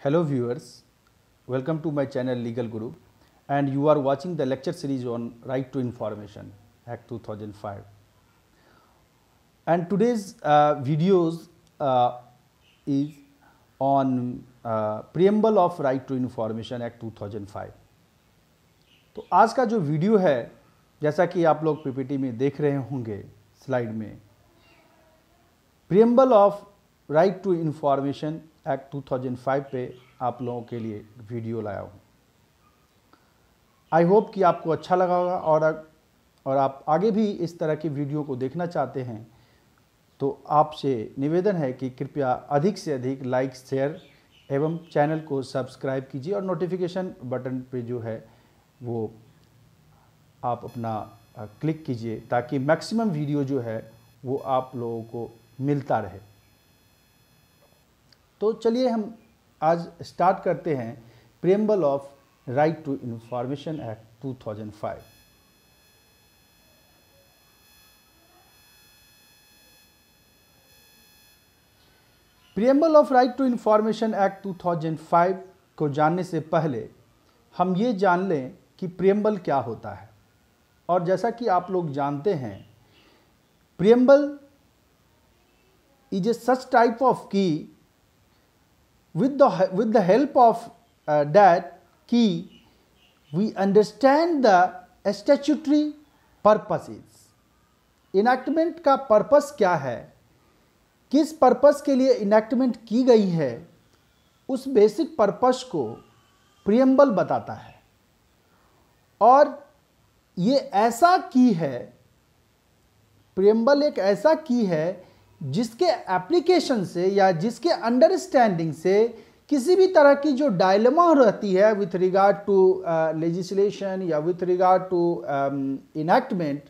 Hello viewers, welcome to my channel Legal Guru, and you are watching the lecture series on Right to Information Act 2005. And today's videos is on preamble of Right to Information Act 2005. तो आज का जो video है, जैसा कि आप लोग PPT में देख रहे होंगे स्लाइड में, preamble of right to information act 2005 पे आप लोगों के लिए वीडियो लाया हूँ। आई होप कि आपको अच्छा लगा होगा और आप आगे भी इस तरह की वीडियो को देखना चाहते हैं तो आपसे निवेदन है कि कृपया अधिक से अधिक लाइक, शेयर एवं चैनल को सब्सक्राइब कीजिए और नोटिफिकेशन बटन पे जो है वो आप अपना क्लिक कीजिए ताकि मैक्सिमम वीडियो जो है वो आप लोगों को मिलता रहे। तो चलिए हम आज स्टार्ट करते हैं preamble of right to information act 2005। Preamble of right to information act 2005 को जानने से पहले हम ये जान लें कि प्रियम्बल क्या होता है। और जैसा कि आप लोग जानते हैं, preamble is a such type of की with the help of that key we understand the statutory purposes। enactment का पर्पस क्या है, किस पर्पस के लिए enactment की गई है, उस बेसिक पर्पस को प्रियम्बल बताता है। और ये ऐसा की है, प्रियम्बल एक ऐसा की है जिसके एप्लीकेशन से या जिसके अंडरस्टैंडिंग से किसी भी तरह की जो डायलेमा रहती है विथ रिगार्ड टू लेजिस्लेशन या विथ रिगार्ड टू इनैक्टमेंट,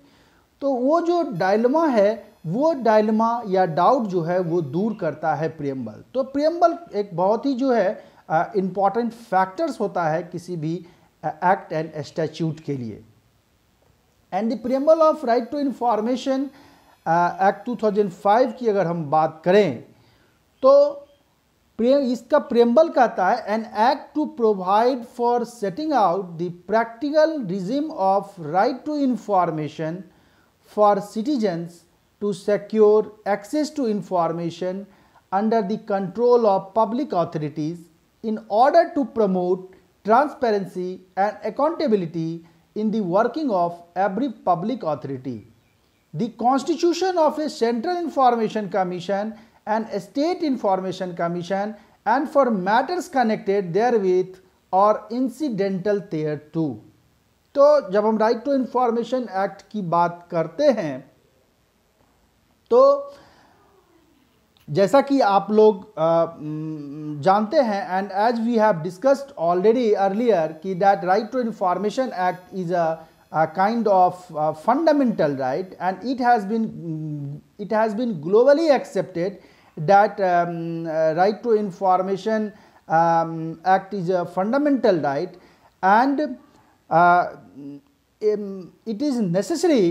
तो वो जो डायलेमा है वो डायलेमा या डाउट जो है वो दूर करता है प्रियम्बल। तो प्रियम्बल एक बहुत ही जो है इम्पॉर्टेंट फैक्टर्स होता है किसी भी एक्ट एंड स्टैट्यूट के लिए। And the preamble of right to information act 2005 की अगर हम बात करें तो इसका प्रियम्बल कहता है an act to provide for setting out the practical regime of right to information for citizens to secure access to information under the control of public authorities in order to promote transparency and accountability in the working of every public authority. The constitution of a Central Information Commission and a State Information Commission and for matters connected therewith or incidental thereto। तो जब हम right to information act की बात करते हैं तो जैसा कि आप लोग जानते हैं and as we have discussed already earlier कि that right to information act is a kind of fundamental right, and it has been globally accepted that right to information act is a fundamental right, and it is necessary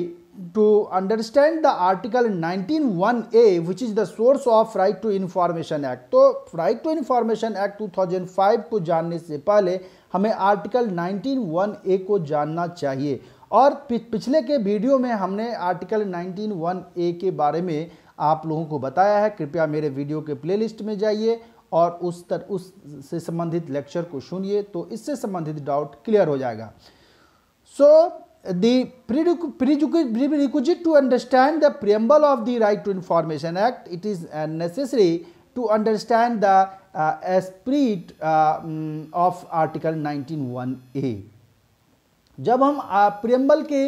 to understand the article 19(1)(a) which is the source of right to information act। तो right to information act 2005 को जानने से पहले हमें article 19(1)(a) को जानना चाहिए। और पिछले के वीडियो में हमने आर्टिकल 19(1)(a) के बारे में आप लोगों को बताया है। कृपया मेरे वीडियो के प्लेलिस्ट में जाइए और उससे संबंधित लेक्चर को सुनिए, तो इससे संबंधित डाउट क्लियर हो जाएगा। सो the prerequisite to understand the preamble of the Right to Information Act, it is necessary to understand the spirit of Article 19(1)(a। जब हम प्रियम्बल के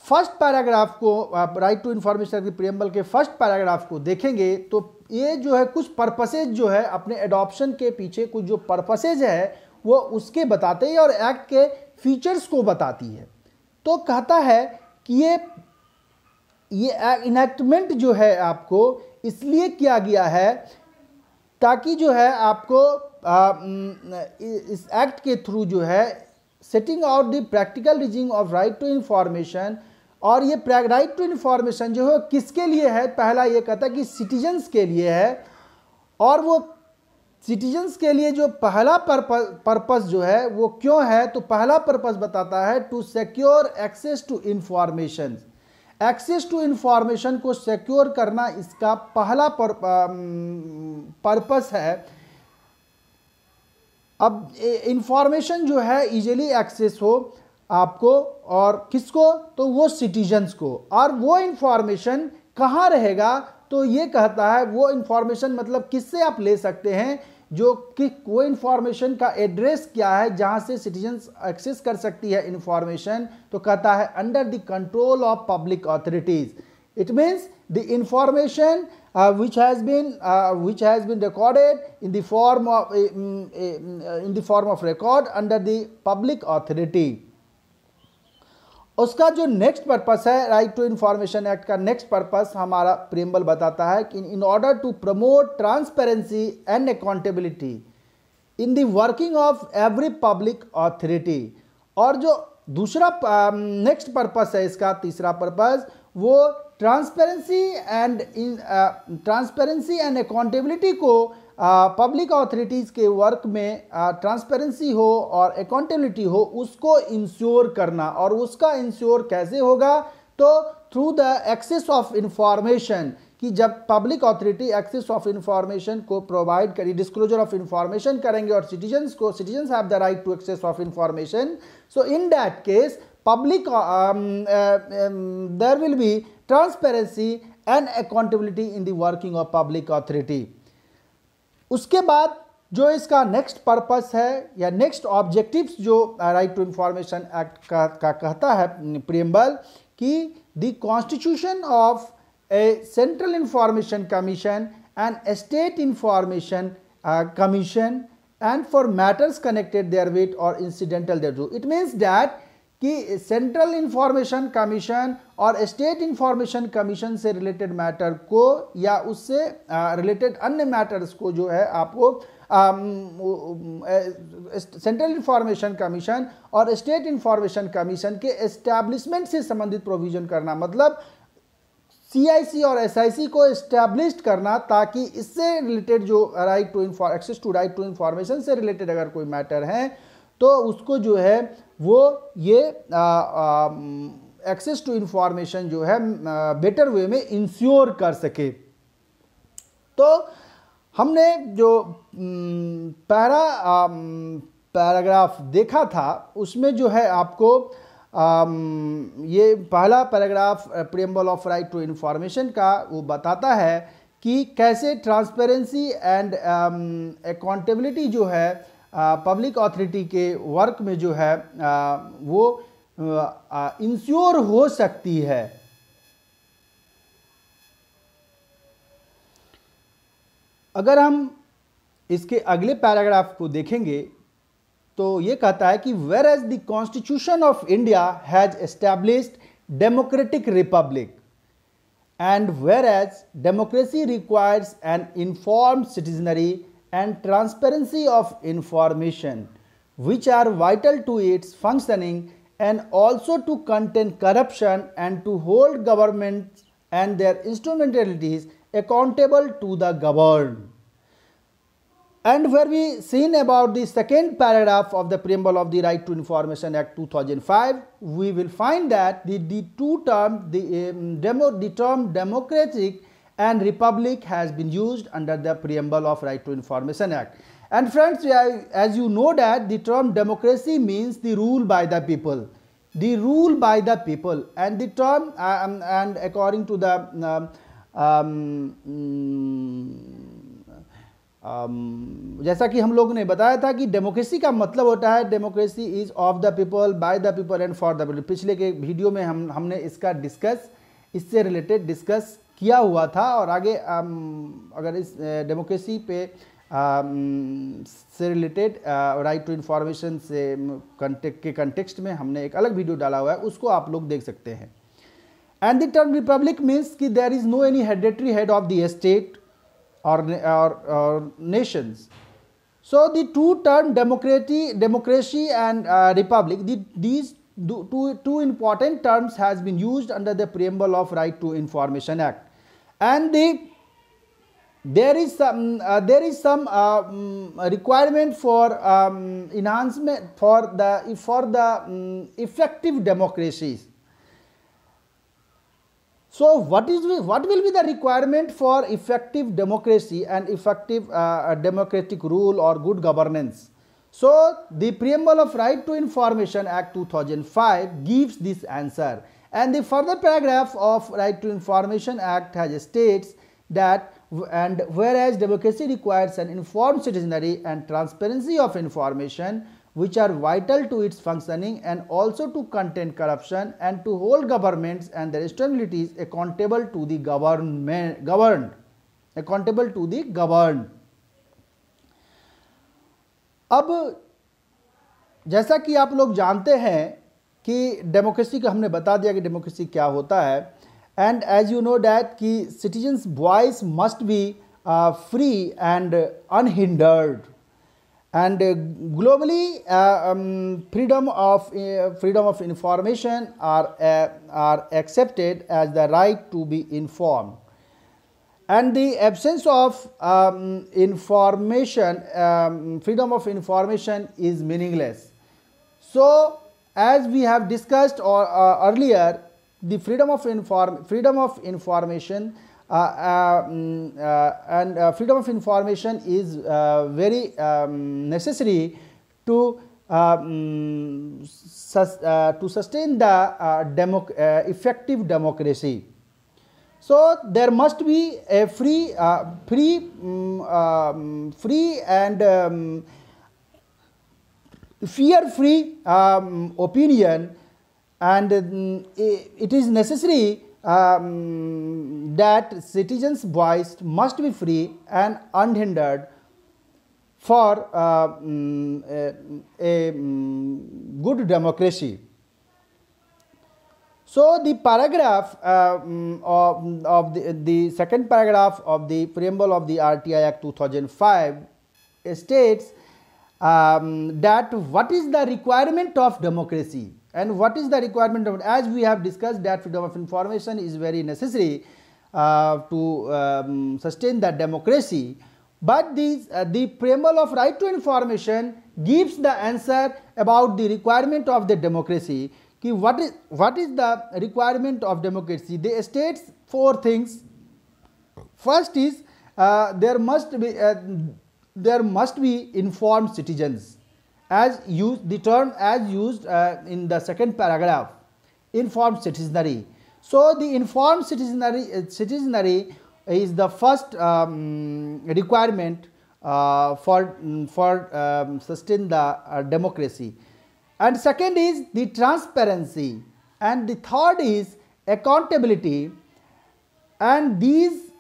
फर्स्ट पैराग्राफ को, राइट टू इंफॉर्मेशन के प्रियम्बल के first paragraph को देखेंगे तो ये जो है कुछ पर्पसेज जो है अपने एडॉप्शन के पीछे कुछ जो पर्पसेज है वो उसके बताते हैं और एक्ट के फीचर्स को बताती है। तो कहता है कि ये इनैक्टमेंट जो है आपको इसलिए किया गया है ताकि जो है आपको इस एक्ट के थ्रू जो है setting out the practical regime of right to information, और ये राइट टू इंफॉर्मेशन जो है किसके लिए है, पहला ये कहता है कि सिटीजन्स के लिए है, और वो सिटीजन्स के लिए जो पहला पर्पस जो है वो क्यों है, तो पहला पर्पस बताता है to secure access to information. Access to information को सिक्योर करना इसका पहला पर्पस है। अब इंफॉर्मेशन जो है इजीली एक्सेस हो आपको, और किसको, तो वो सिटीजन्स को। और वो इंफॉर्मेशन कहाँ रहेगा, तो ये कहता है वो इंफॉर्मेशन मतलब किससे आप ले सकते हैं, जो कि वो इंफॉर्मेशन का एड्रेस क्या है जहां से सिटीजन्स एक्सेस कर सकती है इंफॉर्मेशन, तो कहता है under the control of public authorities. It means the information which has been recorded in the form of record under the public authority। उसका जो नेक्स्ट पर्पस है, राइट टू इंफॉर्मेशन एक्ट का नेक्स्ट पर्पस हमारा preamble बताता है कि in order to promote transparency and accountability in the working of every public authority. और जो दूसरा नेक्स्ट पर्पस है इसका, तीसरा पर्पस, वो ट्रांसपेरेंसी एंड अकाउंटेबिलिटी को पब्लिक अथॉरिटीज़ के वर्क में ट्रांसपेरेंसी हो और अकाउंटेबिलिटी हो, उसको इंश्योर करना। और उसका इंश्योर कैसे होगा, तो through the access of information, कि जब public authority access of information को प्रोवाइड करें, डिस्क्लोजर ऑफ इंफॉर्मेशन करेंगे और citizens have the right to access of information, so in that case public there will be transparency and accountability in the working of public authority. उसके बाद जो इसका next purpose है या next objectives जो right to information act का कहता है प्रीएम्बल, कि the constitution of a central information commission and state information commission and for matters connected therewith और incidental thereto. It means that कि सेंट्रल इंफॉर्मेशन कमीशन और state information commission से related matter को या उससे रिलेटेड अन्य matters को जो है आपको सेंट्रल इंफॉर्मेशन कमीशन और स्टेट इंफॉर्मेशन कमीशन के एस्टैब्लिशमेंट से संबंधित प्रोविजन करना, मतलब CIC और SIC को एस्टैब्लिश करना, ताकि इससे रिलेटेड जो right to access to right to information से रिलेटेड अगर कोई मैटर है तो उसको जो है वो ये एक्सेस टू इंफॉर्मेशन जो है बेटर वे में इंश्योर कर सके। तो हमने जो पैराग्राफ देखा था उसमें जो है आपको ये पहला paragraph preamble of right to information का वो बताता है कि कैसे ट्रांसपेरेंसी एंड अकाउंटेबिलिटी जो है पब्लिक अथॉरिटी के वर्क में जो है वो इंश्योर हो सकती है। अगर हम इसके अगले पैराग्राफ को देखेंगे तो ये कहता है कि whereas the constitution of India has established democratic republic and whereas democracy requires an informed citizenry and transparency of information which are vital to its functioning and also to contain corruption and to hold governments and their instrumentalities accountable to the governed. And where we seen about the second paragraph of the preamble of the Right to Information Act 2005, we will find that the term democratic and republic has been used under the preamble of Right to Information Act. And friends, as you know that the term democracy means the rule by the people, the rule by the people, and the term and according to the जैसा कि हम लोगों ने बताया था कि democracy का मतलब होता है democracy is of the people, by the people and for the people. पिछले के वीडियो में हमने इसका इससे रिलेटेड डिस्कस किया हुआ था, और आगे अगर इस डेमोक्रेसी पे से रिलेटेड राइट टू इंफॉर्मेशन से कंटेक्स्ट में हमने एक अलग वीडियो डाला हुआ है, उसको आप लोग देख सकते हैं। And the term republic means कि there is no any hereditary head of the state or nations. So the two term democracy and republic, these two important terms has been used under the preamble of Right to Information Act. And there is some requirement for enhancement for the effective democracies. So what will be the requirement for effective democracy and effective democratic rule or good governance? So the preamble of Right to Information Act 2005 gives this answer, and the further paragraph of Right to Information Act has states that, and whereas democracy requires an informed citizenry and transparency of information which are vital to its functioning and also to contain corruption and to hold governments and their externalities accountable to the governed. अब जैसा कि आप लोग जानते हैं कि democracy का हमने बता दिया कि डेमोक्रेसी क्या होता है, and as you know that कि citizens voice must be free and unhindered, and globally freedom of information are accepted as the right to be informed, and the absence of information, freedom of information is meaningless. So as we have discussed earlier, the freedom of information and freedom of information is very necessary to sustain the effective democracy. So there must be a free and fear-free opinion, and it is necessary that citizens' voice must be free and unhindered for a good democracy. So the paragraph of the second paragraph of the preamble of the RTI Act 2005 states that what is the requirement of democracy. And what is the requirement of, as we have discussed, that freedom of information is very necessary to sustain that democracy. But the preamble of Right to Information gives the answer about the requirement of the democracy. What is the requirement of democracy? They state four things. First is there must be informed citizens. As used, the term as used in the second paragraph, informed citizenry. So the informed citizenry is the first requirement for sustain the democracy, and second is the transparency, and the third is accountability, and these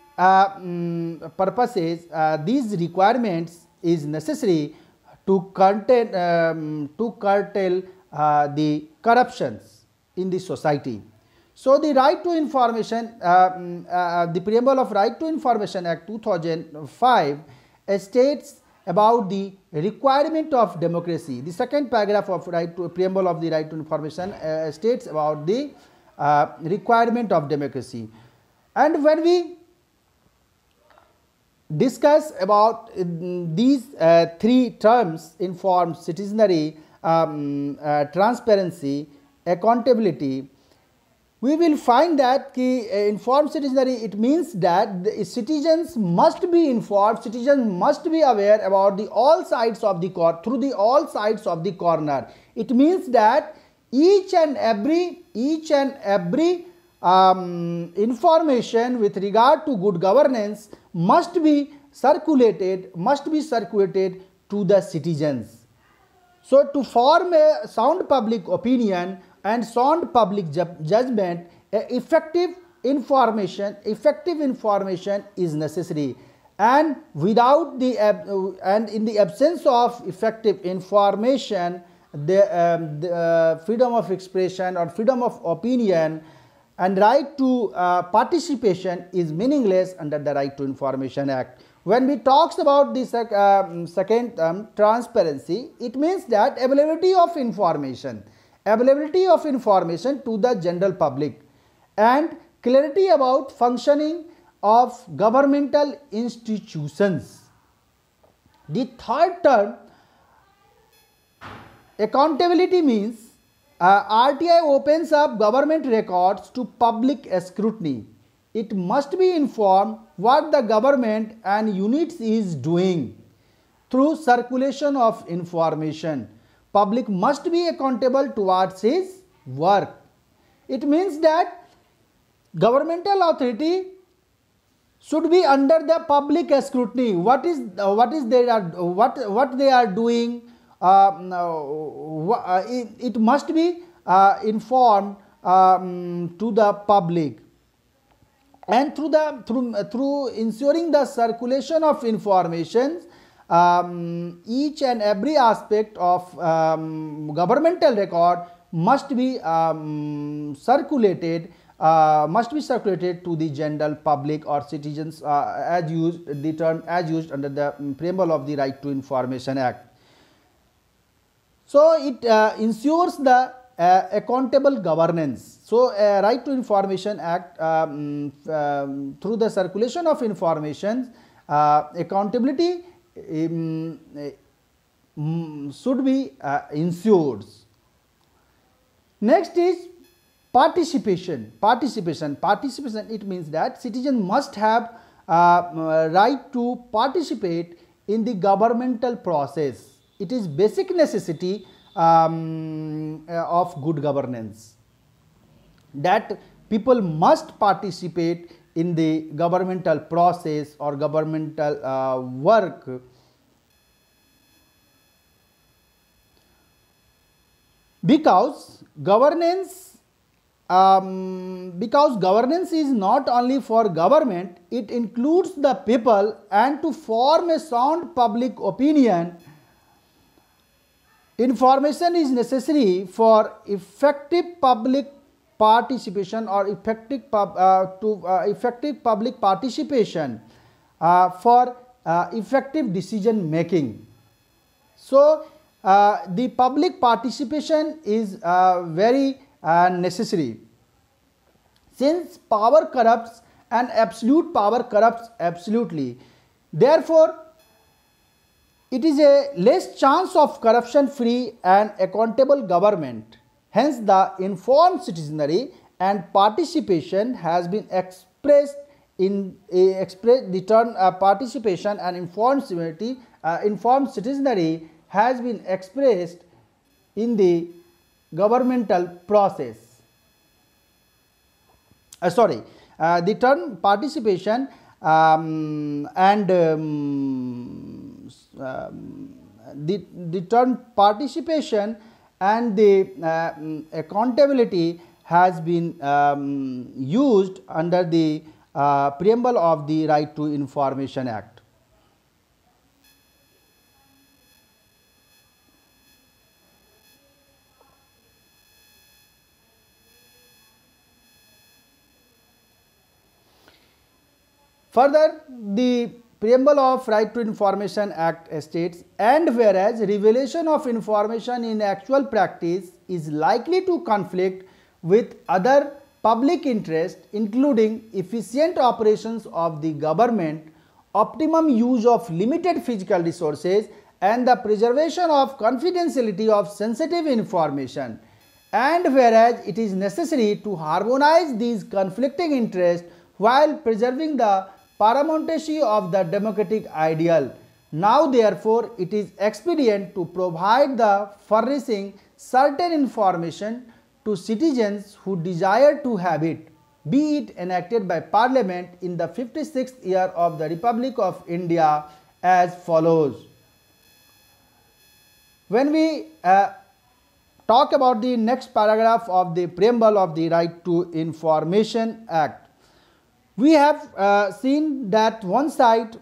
purposes, these requirements is necessary to curtail the corruptions in the society. So the Right to Information, the preamble of Right to Information Act 2005 states about the requirement of democracy. The second paragraph of preamble of the Right to Information states about the requirement of democracy. And when we discuss about these three terms, informed citizenry, transparency, accountability, we will find that informed citizenry, it means that the citizens must be informed, citizens must be aware about all sides of the all sides of the corner. It means that each and every information with regard to good governance must be circulated to the citizens. So to form a sound public opinion and sound public judgment, effective information is necessary, and without the and in the absence of effective information, the freedom of expression or freedom of opinion and right to participation is meaningless under the Right to Information Act. When we talks about the second term, transparency, it means that availability of information to the general public, and clarity about functioning of governmental institutions. The third term, accountability, means RTI opens up government records to public scrutiny. It must be informed what the government and units is doing through circulation of information. Public must be accountable towards his work. It means that governmental authority should be under the public scrutiny. What they are doing. It must be informed to the public, and through ensuring the circulation of information, each and every aspect of governmental record must be circulated to the general public or citizens, as used under the preamble of the Right to Information Act. So it ensures the accountable governance. So Right to Information Act, through the circulation of information, accountability should be ensured. Next is participation. It means that citizens must have right to participate in the governmental process. It is basic necessity of good governance, that people must participate in the governmental process or governmental work. Because governance is not only for government, it includes the people, and to form a sound public opinion, information is necessary for effective public participation or effective public participation for effective decision making. So the public participation is very necessary, since power corrupts and absolute power corrupts absolutely. Therefore, it is a less chance of corruption free and accountable government. Hence, the informed citizenry and participation has been expressed in the term participation and informed citizenry has been expressed in the governmental process. The term participation the term participation and the accountability has been used under the preamble of the Right to Information Act. Further, the preamble of Right to Information Act states, and whereas revelation of information in actual practice is likely to conflict with other public interests, including efficient operations of the government, optimum use of limited physical resources, and the preservation of confidentiality of sensitive information, and whereas it is necessary to harmonize these conflicting interests while preserving the paramountcy of the democratic ideal. Now, therefore, it is expedient to provide the furnishing certain information to citizens who desire to have it, be it enacted by Parliament in the 56th year of the Republic of India, as follows. When we talk about the next paragraph of the preamble of the Right to Information Act, we have seen that one side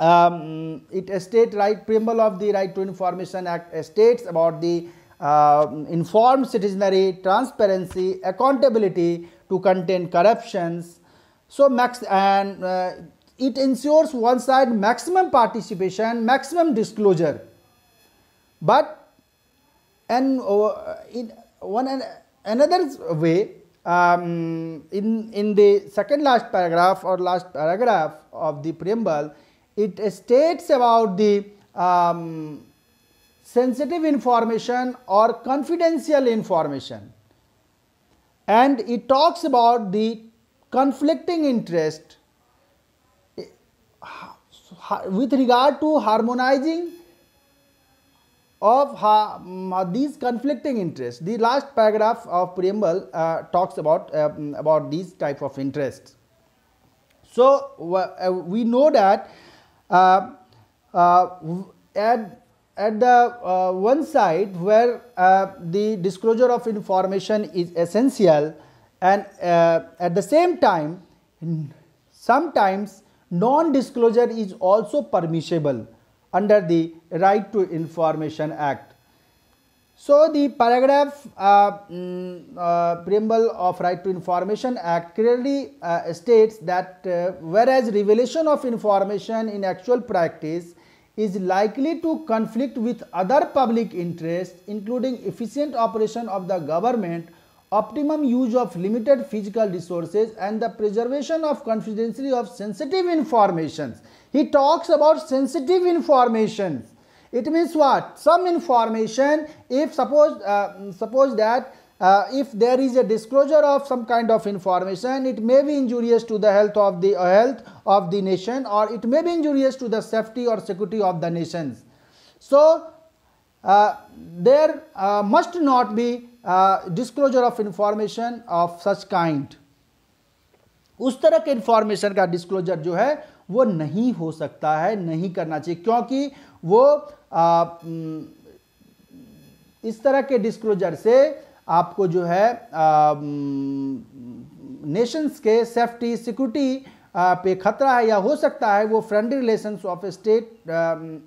it states, preamble of the Right to Information Act states about the informed citizenry, transparency, accountability to contain corruptions. So it ensures one side maximum participation, maximum disclosure, but in another way, in the second last paragraph or last paragraph of the preamble, it states about the sensitive information or confidential information, and it talks about the conflicting interest with regard to harmonizing of these conflicting interests. The last paragraph of preamble talks about these type of interests. So we know that at the one side where the disclosure of information is essential, and at the same time sometimes non-disclosure is also permissible under the Right to Information Act. So the paragraph preamble of Right to Information Act clearly states that whereas revelation of information in actual practice is likely to conflict with other public interests, including efficient operation of the government, optimum use of limited physical resources, and the preservation of confidentiality of sensitive information. He talks about sensitive information. It means what? Some information, if suppose that if there is a disclosure of some kind of information, it may be injurious to the health of the nation, or it may be injurious to the safety or security of the nations. So there must not be disclosure of information of such kind. उस तरह के information का disclosure जो है वो नहीं हो सकता है, नहीं करना चाहिए, क्योंकि वो इस तरह के डिस्क्लोजर से आपको जो है नेशंस के सेफ्टी सिक्योरिटी पे खतरा है, या हो सकता है वो फ्रेंडली रिलेशंस ऑफ स्टेट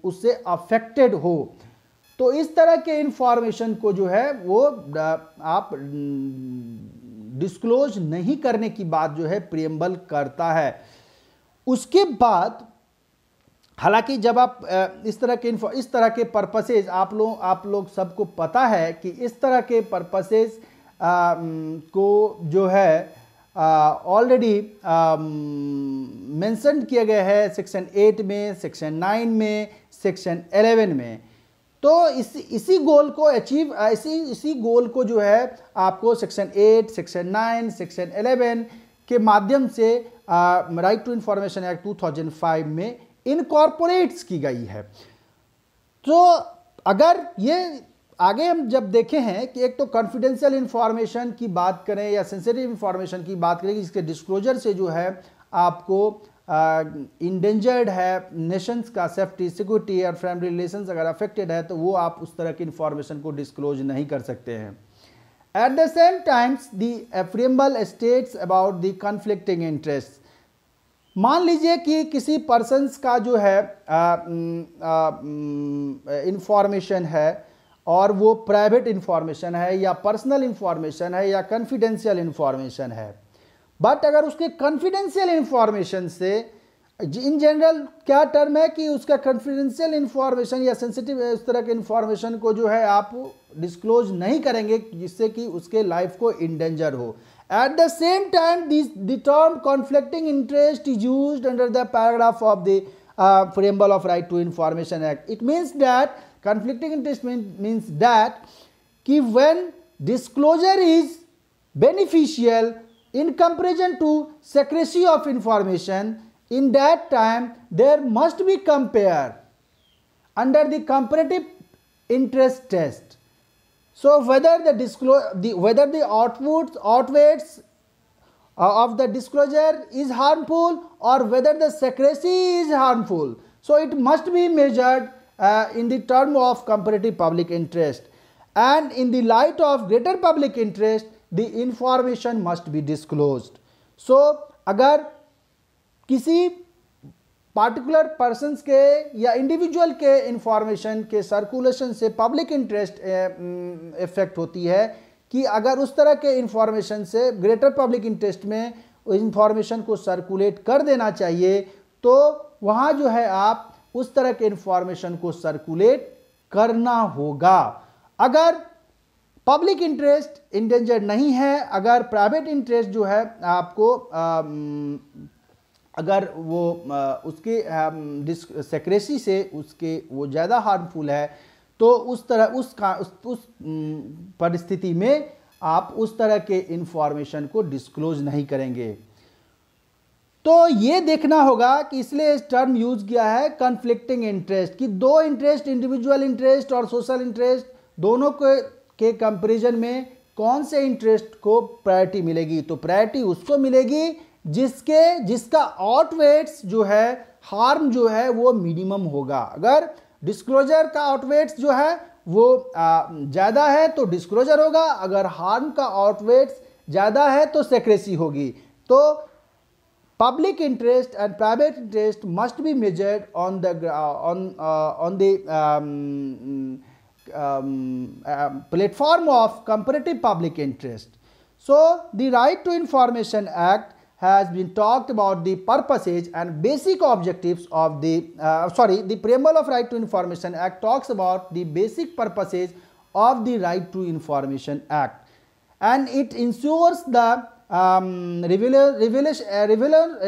उससे अफेक्टेड हो। तो इस तरह के इंफॉर्मेशन को जो है वो आप डिस्क्लोज नहीं करने की बात जो है प्रियम्बल करता है। उसके बाद हालांकि जब आप इस तरह के पर्पसेज आप लोग सबको पता है कि इस तरह के पर्पसेज को जो है ऑलरेडी मेंशन किए गए हैं सेक्शन 8 में, सेक्शन 9 में, सेक्शन 11 में। तो इसी गोल को इसी गोल को जो है आपको सेक्शन 8, सेक्शन 9, सेक्शन 11 के माध्यम से राइट टू इंफॉर्मेशन एक्ट 2005 में इनकॉर्पोरेट्स की गई है। तो अगर ये आगे हम जब देखे हैं कि एक तो कॉन्फिडेंशियल इंफॉर्मेशन की बात करें या सेंसिटिव इंफॉर्मेशन की बात करें, इसके डिस्क्लोजर से जो है आपको इंडेंजर्ड है नेशंस का सेफ्टी, सिक्योरिटी और फैमिली रिलेशंस अगर अफेक्टेड है तो वो आप उस तरह की इंफॉर्मेशन को डिस्क्लोज नहीं कर सकते हैं। At the same times the preamble states about the conflicting interest. मान लीजिए कि किसी पर्सन्स का जो है इंफॉर्मेशन है और वो प्राइवेट इंफॉर्मेशन है या पर्सनल इंफॉर्मेशन है या कॉन्फिडेंशियल इंफॉर्मेशन है, बट अगर उसके कॉन्फिडेंशियल इंफॉर्मेशन से इन जनरल क्या टर्म है कि उसका कॉन्फिडेंशियल इंफॉर्मेशन या सेंसिटिव इस तरह के इंफॉर्मेशन को जो है आप डिस्क्लोज नहीं करेंगे जिससे कि उसके लाइफ को इंडेंजर हो। At the same time, the term conflicting interest is used under the paragraph of the preamble of Right to Information Act. It means that conflicting interest means that कि when disclosure is beneficial in comparison to secrecy of information, in that time there must be compare under the comparative interest test. So whether the outweights of the disclosure is harmful or whether the secrecy is harmful, so it must be measured in the term of comparative public interest, and in the light of greater public interest the information must be disclosed. So अगर किसी particular persons के या individual के information के circulation से public interest effect होती है कि अगर उस तरह के इंफॉर्मेशन से ग्रेटर पब्लिक इंटरेस्ट में इंफॉर्मेशन को सर्कुलेट कर देना चाहिए, तो वहाँ जो है आप उस तरह के इंफॉर्मेशन को सर्कुलेट करना होगा। अगर पब्लिक इंटरेस्ट इंडेंजर नहीं है। अगर प्राइवेट इंटरेस्ट जो है आपको अगर वो उसके सेक्रेसी से उसके वो ज़्यादा हार्मफुल है, तो उस परिस्थिति में आप उस तरह के इंफॉर्मेशन को डिस्क्लोज नहीं करेंगे। तो ये देखना होगा कि इसलिए इस टर्म यूज किया है कॉन्फ्लिक्टिंग इंटरेस्ट, कि दो इंटरेस्ट, इंडिविजुअल इंटरेस्ट और सोशल इंटरेस्ट, दोनों के कंपैरिजन में कौन से इंटरेस्ट को प्रायोरिटी मिलेगी। तो प्रायोरिटी उसको मिलेगी जिसका आउटवेट्स जो है, हार्म जो है वो मिनिमम होगा। अगर डिस्क्लोजर का आउटवेट्स जो है वो ज़्यादा है तो डिस्क्लोजर होगा, अगर हार्म का आउटवेट्स ज़्यादा है तो सेक्रेसी होगी। तो public interest and private interest must be measured on the platform of comparative public interest. So the Right to Information Act has been talked about the purposes and basic objectives of the preamble of Right to Information Act talks about the basic purposes of the Right to Information Act, and it ensures the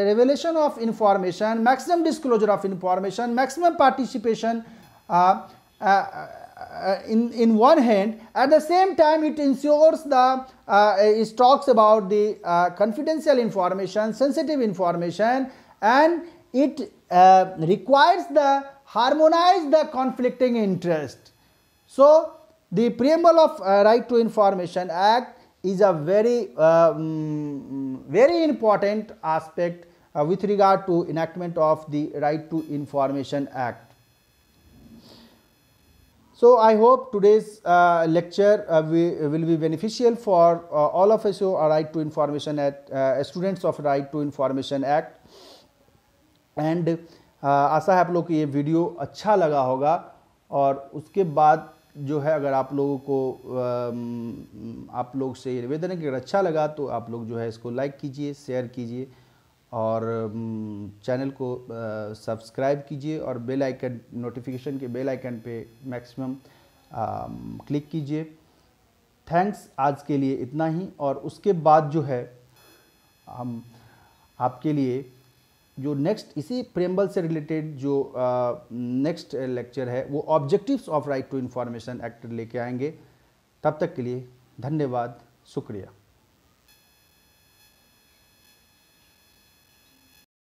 revelation of information, maximum disclosure of information, maximum participation in one hand. At the same time, it ensures it talks about the confidential information, sensitive information, and it requires the harmonize the conflicting interest. So the preamble of Right to Information Act is a very very important aspect with regard to enactment of the Right to Information Act. So I hope today's lecture will be beneficial for all of us who are Right to Information Act, students of Right to Information Act, and आशा है आप लोग को ये video अच्छा लगा होगा। और उसके बाद जो है, अगर आप लोगों को आप लोग से ये निवेदन है कि अगर अच्छा लगा तो आप लोग जो है इसको लाइक कीजिए, शेयर कीजिए और चैनल को सब्सक्राइब कीजिए और बेल आइकन, नोटिफिकेशन के बेल आइकन पे मैक्सिमम क्लिक कीजिए। थैंक्स, आज के लिए इतना ही। और उसके बाद जो है हम आपके लिए जो नेक्स्ट इसी प्रेम्बल से रिलेटेड जो नेक्स्ट लेक्चर है वो objectives of right to information act लेके आएंगे। तब तक के लिए धन्यवाद, शुक्रिया।